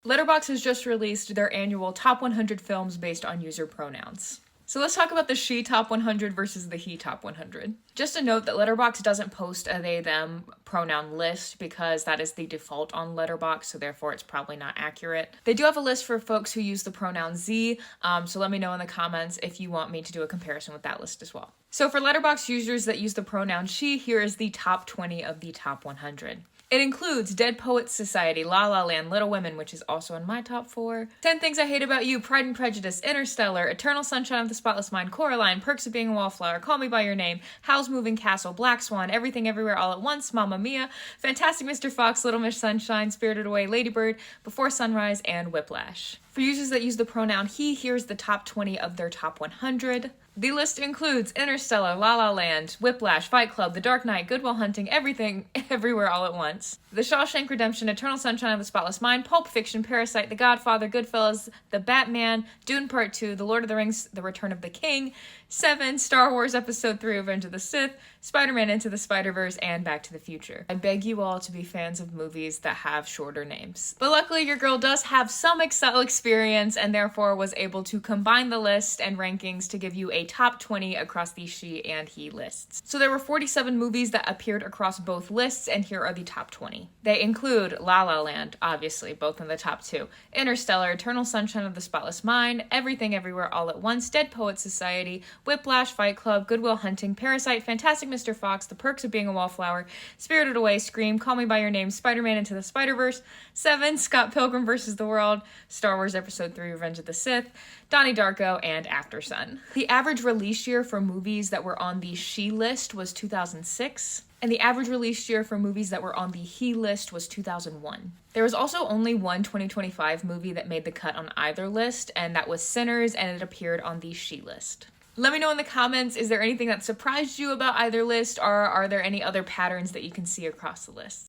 Letterboxd has just released their annual top 100 films based on user pronouns. So let's talk about the she top 100 versus the he top 100. Just a note that Letterboxd doesn't post a they/them pronoun list because that is the default on Letterboxd, so therefore it's probably not accurate. They do have a list for folks who use the pronoun Z, so let me know in the comments if you want me to do a comparison with that list as well. So for Letterboxd users that use the pronoun she, here is the top 20 of the top 100. It includes Dead Poets Society, La La Land, Little Women, which is also in my top 4, 10 Things I Hate About You, Pride and Prejudice, Interstellar, Eternal Sunshine of the Spotless Mind, Coraline, Perks of Being a Wallflower, Call Me By Your Name, Howl's Moving Castle, Black Swan, Everything Everywhere All at Once, Mamma Mia, Fantastic Mr. Fox, Little Miss Sunshine, Spirited Away, Lady Bird, Before Sunrise, and Whiplash. For users that use the pronoun he, here's the top 20 of their top 100. The list includes Interstellar, La La Land, Whiplash, Fight Club, The Dark Knight, Good Will Hunting, Everything, Everywhere All at Once, The Shawshank Redemption, Eternal Sunshine of the Spotless Mind, Pulp Fiction, Parasite, The Godfather, Goodfellas, The Batman, Dune Part 2, The Lord of the Rings, The Return of the King, Seven, Star Wars Episode 3, Revenge of the Sith, Spider-Man Into the Spider-Verse, and Back to the Future. I beg you all to be fans of movies that have shorter names. But luckily, your girl does have some Excel experience and therefore was able to combine the list and rankings to give you a top 20 across the she and he lists. So there were 47 movies that appeared across both lists, and here are the top 20. They include La La Land, obviously, both in the top 2, Interstellar, Eternal Sunshine of the Spotless Mind, Everything Everywhere All at Once, Dead Poets Society, Whiplash, Fight Club, Good Will Hunting, Parasite, Fantastic Mr. Fox, The Perks of Being a Wallflower, Spirited Away, Scream, Call Me By Your Name, Spider-Man Into the Spider-Verse, Seven, Scott Pilgrim vs. the World, Star Wars Episode 3, Revenge of the Sith, Donnie Darko, and Aftersun. The average release year for movies that were on the she list was 2006, and the average release year for movies that were on the he list was 2001. There was also only one 2025 movie that made the cut on either list, and that was Sinners, and it appeared on the she list. Let me know in the comments, is there anything that surprised you about either list, or are there any other patterns that you can see across the list?